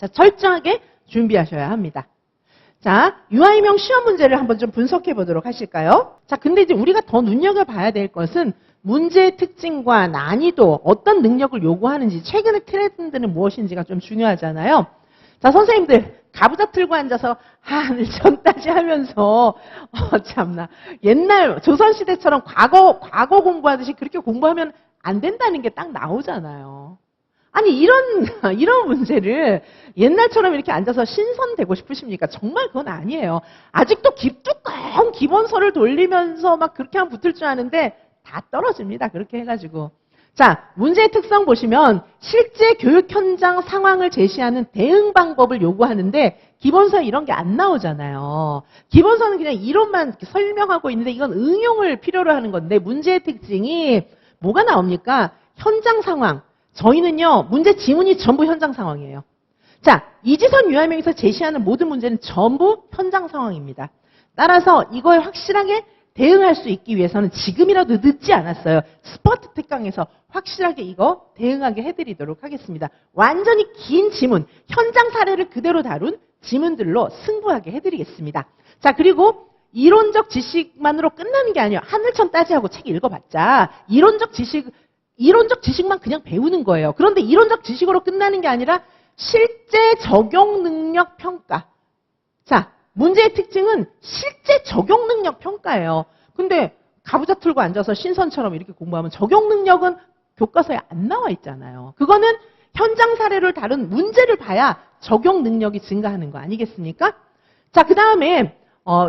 자, 철저하게 준비하셔야 합니다. 자, 유아인명 시험 문제를 한번 좀 분석해 보도록 하실까요? 자, 근데 이제 우리가 더 눈여겨봐야 될 것은 문제의 특징과 난이도, 어떤 능력을 요구하는지, 최근의 트렌드는 무엇인지가 좀 중요하잖아요. 자, 선생님들, 가부좌 틀고 앉아서 하늘 전따지 하면서, 참나. 옛날 조선시대처럼 과거 공부하듯이 그렇게 공부하면 안 된다는 게 딱 나오잖아요. 아니, 이런 문제를 옛날처럼 이렇게 앉아서 신선되고 싶으십니까? 정말 그건 아니에요. 아직도 뚜껑 기본서를 돌리면서 막 그렇게 하면 붙을 줄 아는데 다 떨어집니다. 그렇게 해가지고. 자, 문제의 특성 보시면 실제 교육 현장 상황을 제시하는 대응 방법을 요구하는데 기본서에 이런 게 안 나오잖아요. 기본서는 그냥 이론만 설명하고 있는데 이건 응용을 필요로 하는 건데 문제의 특징이 뭐가 나옵니까? 현장 상황. 저희는요, 문제 지문이 전부 현장 상황이에요. 자, 이지선 유아명에서 제시하는 모든 문제는 전부 현장 상황입니다. 따라서 이거에 확실하게 대응할 수 있기 위해서는 지금이라도 늦지 않았어요. 스퍼트 특강에서 확실하게 이거 대응하게 해드리도록 하겠습니다. 완전히 긴 지문, 현장 사례를 그대로 다룬 지문들로 승부하게 해드리겠습니다. 자, 그리고 이론적 지식만으로 끝나는 게 아니에요. 하늘천 따지하고 책 읽어봤자 이론적 지식만 그냥 배우는 거예요. 그런데 이론적 지식으로 끝나는 게 아니라 실제 적용 능력 평가. 자, 문제의 특징은 실제 적용 능력 평가예요. 근데 가부좌 틀고 앉아서 신선처럼 이렇게 공부하면 적용 능력은 교과서에 안 나와 있잖아요. 그거는 현장 사례를 다룬 문제를 봐야 적용 능력이 증가하는 거 아니겠습니까? 자, 그 다음에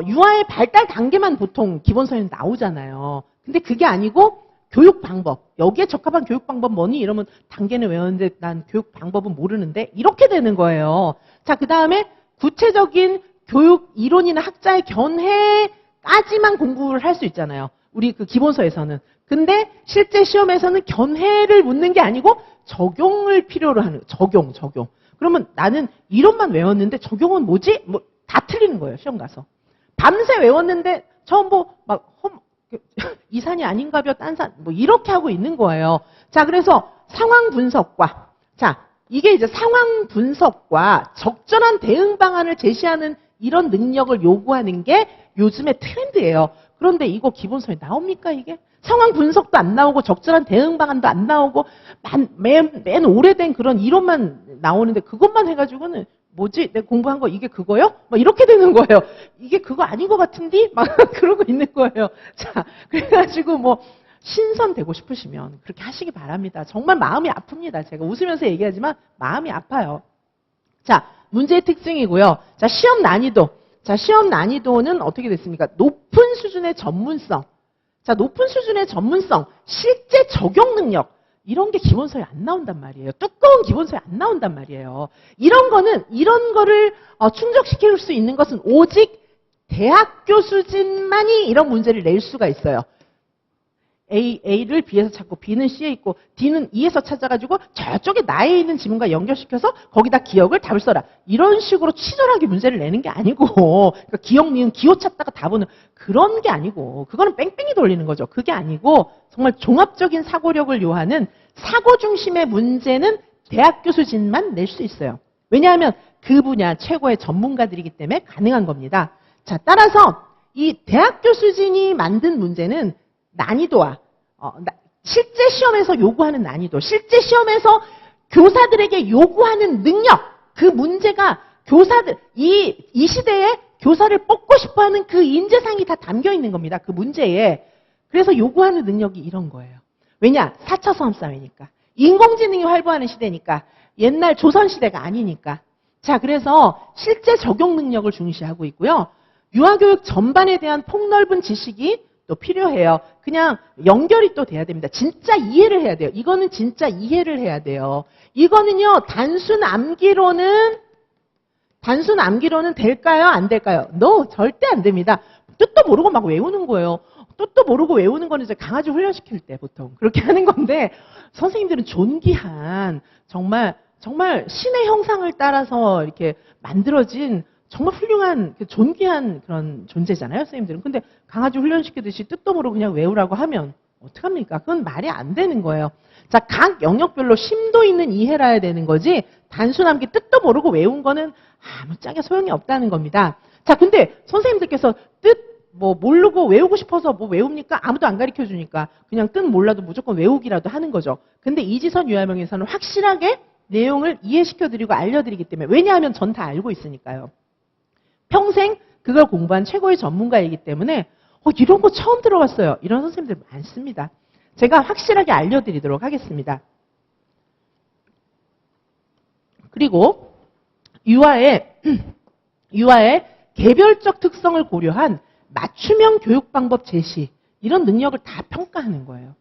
유아의 발달 단계만 보통 기본서에는 나오잖아요. 근데 그게 아니고 교육 방법, 여기에 적합한 교육 방법 뭐니? 이러면 단계는 외웠는데 난 교육 방법은 모르는데 이렇게 되는 거예요. 자, 그 다음에 구체적인 교육 이론이나 학자의 견해까지만 공부를 할 수 있잖아요. 우리 그 기본서에서는. 근데 실제 시험에서는 견해를 묻는 게 아니고 적용을 필요로 하는, 적용. 그러면 나는 이론만 외웠는데 적용은 뭐지? 뭐 다 틀리는 거예요, 시험 가서. 밤새 외웠는데 처음 이 산이 아닌가벼 딴 산, 뭐 이렇게 하고 있는 거예요. 자, 그래서 상황 분석과, 자, 이게 이제 상황 분석과 적절한 대응 방안을 제시하는 이런 능력을 요구하는 게 요즘의 트렌드예요. 그런데 이거 기본서에 나옵니까, 이게? 상황 분석도 안 나오고 적절한 대응 방안도 안 나오고 맨 오래된 그런 이론만 나오는데 그것만 해가지고는 뭐지? 내가 공부한 거 이게 그거요? 막 이렇게 되는 거예요. 이게 그거 아닌 것 같은데? 막 그러고 있는 거예요. 자, 그래가지고 뭐 신선되고 싶으시면 그렇게 하시기 바랍니다. 정말 마음이 아픕니다. 제가 웃으면서 얘기하지만 마음이 아파요. 자, 문제의 특징이고요. 자, 시험 난이도. 자, 시험 난이도는 어떻게 됐습니까? 높은 수준의 전문성. 자, 높은 수준의 전문성, 실제 적용 능력. 이런 게 기본서에 안 나온단 말이에요. 두꺼운 기본서에 안 나온단 말이에요. 이런 거를 충족시킬 수 있는 것은 오직 대학교 수준만이 이런 문제를 낼 수가 있어요. A를 B에서 찾고 B는 C에 있고 D는 E에서 찾아가지고 저쪽에 나에 있는 지문과 연결시켜서 거기다 기억을 답을 써라. 이런 식으로 치졸하게 문제를 내는 게 아니고 그러니까 기억, 니은, 기호 찾다가 답은 그런 게 아니고 그거는 뺑뺑이 돌리는 거죠. 그게 아니고 정말 종합적인 사고력을 요하는 사고 중심의 문제는 대학교 수준만 낼 수 있어요. 왜냐하면 그 분야 최고의 전문가들이기 때문에 가능한 겁니다. 자, 따라서 이 대학교 수준이 만든 문제는 난이도와 실제 시험에서 요구하는 난이도, 실제 시험에서 교사들에게 요구하는 능력, 그 문제가 교사들, 이 시대에 교사를 뽑고 싶어하는 그 인재상이 다 담겨 있는 겁니다. 그 문제에. 그래서 요구하는 능력이 이런 거예요. 왜냐? 4차 산업사회니까. 인공지능이 활보하는 시대니까. 옛날 조선시대가 아니니까. 자, 그래서 실제 적용 능력을 중시하고 있고요. 유아교육 전반에 대한 폭넓은 지식이 또 필요해요. 그냥 연결이 또 돼야 됩니다. 진짜 이해를 해야 돼요. 이거는 진짜 이해를 해야 돼요. 이거는요, 단순 암기로는 될까요? 안 될까요? No, 절대 안 됩니다. 뜻도 모르고 막 외우는 거예요. 뜻도 모르고 외우는 거는 이제 강아지 훈련시킬 때 보통 그렇게 하는 건데, 선생님들은 존귀한, 정말 신의 형상을 따라서 이렇게 만들어진 정말 훌륭한, 존귀한 그런 존재잖아요, 선생님들은. 근데 강아지 훈련시키듯이 뜻도 모르고 그냥 외우라고 하면 어떡합니까? 그건 말이 안 되는 거예요. 자, 각 영역별로 심도 있는 이해를 해야 되는 거지 단순함게 뜻도 모르고 외운 거는 아무짝에 소용이 없다는 겁니다. 자, 근데 선생님들께서 뜻 모르고 외우고 싶어서 외웁니까? 아무도 안 가르쳐 주니까 그냥 뜻 몰라도 무조건 외우기라도 하는 거죠. 근데 이지선 유화명에서는 확실하게 내용을 이해시켜 드리고 알려드리기 때문에, 왜냐하면 전 다 알고 있으니까요. 평생 그걸 공부한 최고의 전문가이기 때문에 이런 거 처음 들어봤어요. 이런 선생님들 많습니다. 제가 확실하게 알려드리도록 하겠습니다. 그리고 유아의 개별적 특성을 고려한 맞춤형 교육 방법 제시, 이런 능력을 다 평가하는 거예요.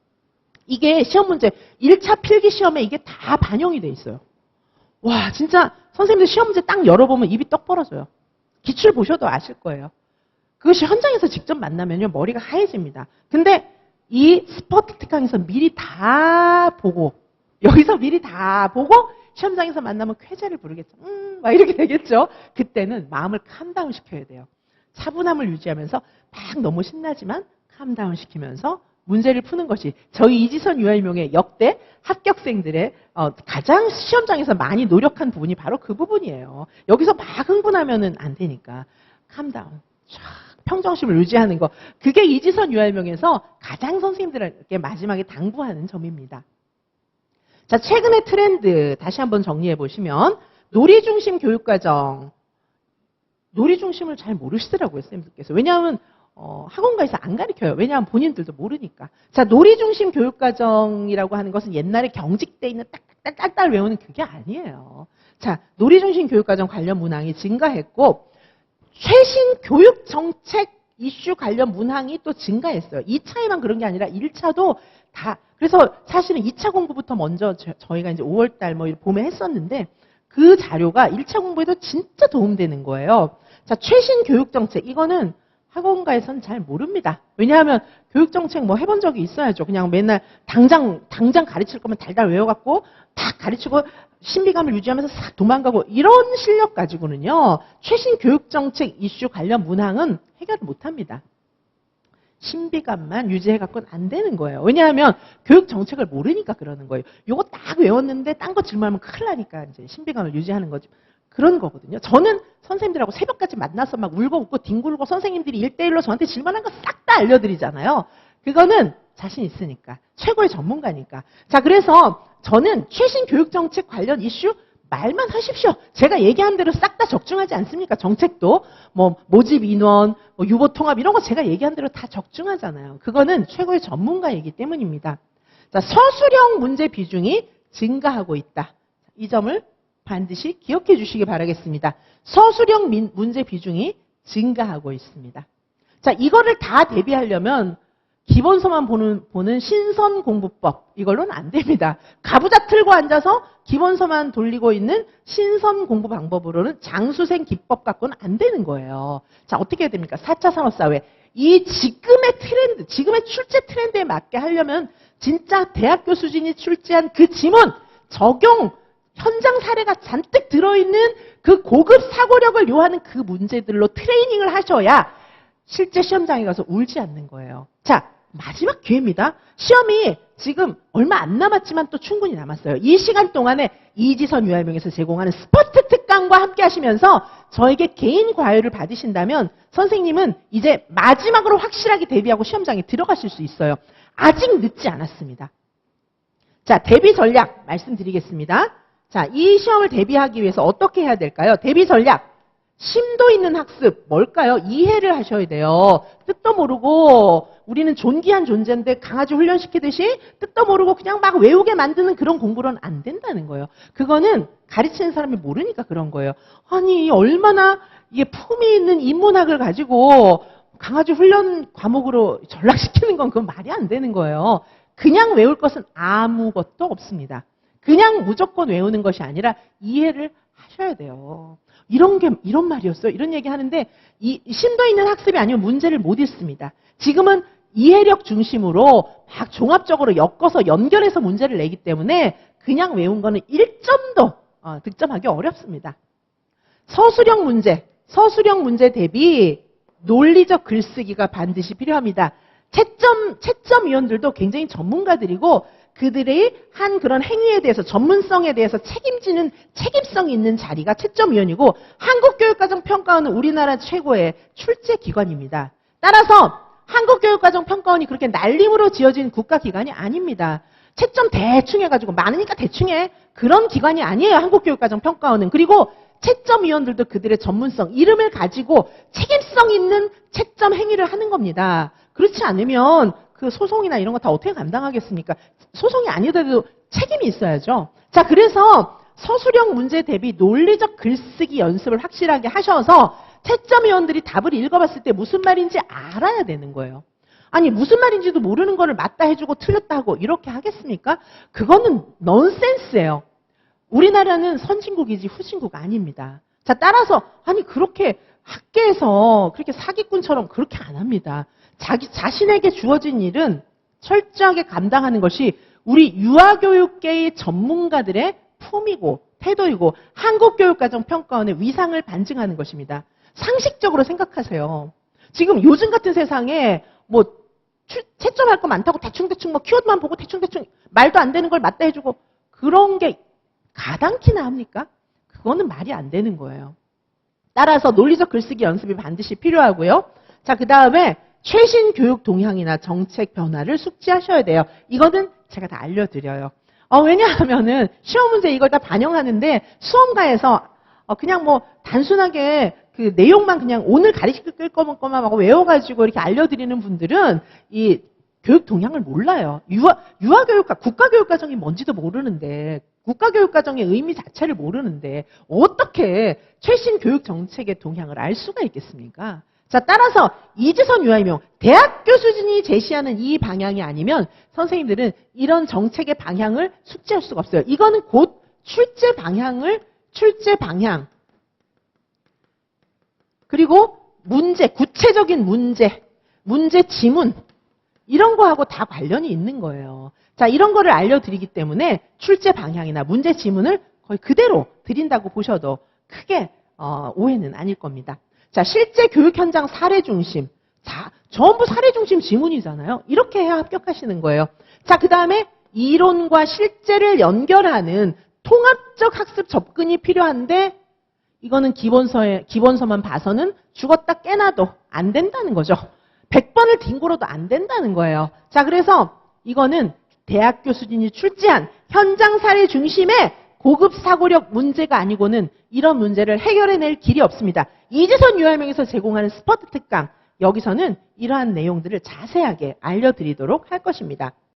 이게 시험 문제 1차 필기 시험에 이게 다 반영이 돼 있어요. 와, 진짜 선생님들 시험 문제 딱 열어보면 입이 떡 벌어져요. 기출 보셔도 아실 거예요. 그것이 현장에서 직접 만나면요, 머리가 하얘집니다. 근데 이 스포트 특강에서 미리 다 보고, 여기서 미리 다 보고 시험장에서 만나면 쾌재를 부르겠죠. 막 이렇게 되겠죠. 그때는 마음을 캄다운 시켜야 돼요. 차분함을 유지하면서 막 너무 신나지만 캄다운 시키면서 문제를 푸는 것이 저희 이지선 유아임용의 역대 합격생들의 가장 시험장에서 많이 노력한 부분이 바로 그 부분이에요. 여기서 막 흥분하면은 안 되니까 캄다운, 평정심을 유지하는 거, 그게 이지선 유아임용에서 가장 선생님들에게 마지막에 당부하는 점입니다. 자, 최근의 트렌드 다시 한번 정리해 보시면 놀이 중심 교육과정, 놀이 중심을 잘 모르시더라고요, 선생님들께서. 왜냐하면 학원가에서 안 가르쳐요. 왜냐하면 본인들도 모르니까. 자, 놀이 중심 교육과정이라고 하는 것은 옛날에 경직돼 있는 딱딱딱딱 외우는 그게 아니에요. 자, 놀이 중심 교육과정 관련 문항이 증가했고 최신 교육 정책 이슈 관련 문항이 또 증가했어요. 2차에만 그런 게 아니라 1차도 다. 그래서 사실은 2차 공부부터 먼저 저희가 이제 5월달 봄에 했었는데 그 자료가 1차 공부에도 진짜 도움되는 거예요. 자, 최신 교육 정책, 이거는 학원가에서는 잘 모릅니다. 왜냐하면 교육 정책 해본 적이 있어야죠. 그냥 맨날 당장 가르칠 거면 달달 외워갖고 딱 가르치고 신비감을 유지하면서 싹 도망가고, 이런 실력 가지고는요, 최신 교육 정책 이슈 관련 문항은 해결을 못합니다. 신비감만 유지해갖고는 안 되는 거예요. 왜냐하면 교육 정책을 모르니까 그러는 거예요. 요거 딱 외웠는데 딴 거 질문하면 큰일 나니까 이제 신비감을 유지하는 거죠. 그런 거거든요. 저는 선생님들하고 새벽까지 만나서 막 울고 웃고 뒹굴고 선생님들이 1대1로 저한테 질문한 거 싹 다 알려드리잖아요. 그거는 자신 있으니까. 최고의 전문가니까. 자, 그래서 저는 최신 교육정책 관련 이슈 말만 하십시오. 제가 얘기한 대로 싹 다 적중하지 않습니까? 정책도 모집 인원, 유보 통합 이런 거 제가 얘기한 대로 다 적중하잖아요. 그거는 최고의 전문가이기 때문입니다. 자, 서술형 문제 비중이 증가하고 있다. 이 점을 반드시 기억해 주시기 바라겠습니다. 서술형 문제 비중이 증가하고 있습니다. 자, 이거를 다 대비하려면 기본서만 보는 신선 공부법, 이걸로는 안 됩니다. 가부좌 틀고 앉아서 기본서만 돌리고 있는 신선 공부 방법으로는 장수생 기법 갖고는 안 되는 거예요. 자, 어떻게 해야 됩니까? 4차 산업사회. 이 지금의 트렌드, 지금의 출제 트렌드에 맞게 하려면 진짜 대학교 수준이 출제한 그 지문, 적용, 현장 사례가 잔뜩 들어있는 그 고급 사고력을 요하는 그 문제들로 트레이닝을 하셔야 실제 시험장에 가서 울지 않는 거예요. 자, 마지막 기회입니다. 시험이 지금 얼마 안 남았지만 또 충분히 남았어요. 이 시간 동안에 이지선 유아명에서 제공하는 스포트 특강과 함께 하시면서 저에게 개인 과외를 받으신다면 선생님은 이제 마지막으로 확실하게 대비하고 시험장에 들어가실 수 있어요. 아직 늦지 않았습니다. 자, 대비 전략 말씀드리겠습니다. 자, 이 시험을 대비하기 위해서 어떻게 해야 될까요? 대비 전략. 심도 있는 학습, 뭘까요? 이해를 하셔야 돼요. 뜻도 모르고 우리는 존귀한 존재인데 강아지 훈련시키듯이 뜻도 모르고 그냥 막 외우게 만드는 그런 공부로는 안 된다는 거예요. 그거는 가르치는 사람이 모르니까 그런 거예요. 아니, 얼마나 이게 품위 있는 인문학을 가지고 강아지 훈련 과목으로 전락시키는 건 그건 말이 안 되는 거예요. 그냥 외울 것은 아무것도 없습니다. 그냥 무조건 외우는 것이 아니라 이해를 하셔야 돼요. 이런 말이었어요. 이런 얘기 하는데 이 심도 있는 학습이 아니면 문제를 못 읽습니다. 지금은 이해력 중심으로 막 종합적으로 엮어서 연결해서 문제를 내기 때문에 그냥 외운 거는 1점도 득점하기 어렵습니다. 서술형 문제 대비 논리적 글쓰기가 반드시 필요합니다. 채점위원들도 굉장히 전문가들이고 그들의 한 그런 행위에 대해서 전문성에 대해서 책임지는 책임성이 있는 자리가 채점위원이고 한국교육과정평가원은 우리나라 최고의 출제기관입니다. 따라서 한국교육과정평가원이 그렇게 날림으로 지어진 국가기관이 아닙니다. 채점 대충 해가지고 많으니까 대충 해. 그런 기관이 아니에요. 한국교육과정평가원은. 그리고 채점위원들도 그들의 전문성, 이름을 가지고 책임성 있는 채점 행위를 하는 겁니다. 그렇지 않으면 그 소송이나 이런 거 다 어떻게 감당하겠습니까? 소송이 아니더라도 책임이 있어야죠. 자, 그래서 서술형 문제 대비 논리적 글쓰기 연습을 확실하게 하셔서 채점위원들이 답을 읽어봤을 때 무슨 말인지 알아야 되는 거예요. 아니 무슨 말인지도 모르는 거를 맞다 해주고 틀렸다 하고 이렇게 하겠습니까? 그거는 넌센스예요. 우리나라는 선진국이지 후진국 아닙니다. 자, 따라서 아니 그렇게 학계에서 그렇게 사기꾼처럼 그렇게 안 합니다. 자신에게 주어진 일은 철저하게 감당하는 것이 우리 유아교육계의 전문가들의 품이고 태도이고 한국교육과정평가원의 위상을 반증하는 것입니다. 상식적으로 생각하세요. 지금 요즘 같은 세상에 뭐 채점할 거 많다고 대충대충 뭐 키워드만 보고 대충대충 말도 안 되는 걸 맞다 해주고 그런 게 가당키나 합니까? 그거는 말이 안 되는 거예요. 따라서 논리적 글쓰기 연습이 반드시 필요하고요. 자, 그 다음에 최신 교육 동향이나 정책 변화를 숙지하셔야 돼요. 이거는 제가 다 알려드려요. 왜냐하면은 시험 문제 이걸 다 반영하는데 수험가에서 그냥 뭐 단순하게 그 내용만 그냥 오늘 가르칠 것만 하고 외워가지고 이렇게 알려드리는 분들은 이 교육 동향을 몰라요. 유아교육과 국가교육과정이 뭔지도 모르는데 국가교육과정의 의미 자체를 모르는데 어떻게 최신 교육 정책의 동향을 알 수가 있겠습니까? 자, 따라서 이지선 유아임용 대학교 수준이 제시하는 이 방향이 아니면 선생님들은 이런 정책의 방향을 숙지할 수가 없어요. 이거는 곧 출제 방향 그리고 문제, 구체적인 문제 지문 이런 거하고 다 관련이 있는 거예요. 자, 이런 거를 알려드리기 때문에 출제 방향이나 문제 지문을 거의 그대로 드린다고 보셔도 크게 오해는 아닐 겁니다. 자, 실제 교육 현장 사례 중심. 자, 전부 사례 중심 지문이잖아요. 이렇게 해야 합격하시는 거예요. 자, 그 다음에 이론과 실제를 연결하는 통합적 학습 접근이 필요한데 이거는 기본서만 봐서는 죽었다 깨나도 안 된다는 거죠. 100번을 뒹굴어도 안 된다는 거예요. 자, 그래서 이거는 대학교 수준이 출제한 현장 사례 중심의 고급 사고력 문제가 아니고는 이런 문제를 해결해낼 길이 없습니다. 이지선 유아임용에서 제공하는 스퍼트 특강, 여기서는 이러한 내용들을 자세하게 알려드리도록 할 것입니다.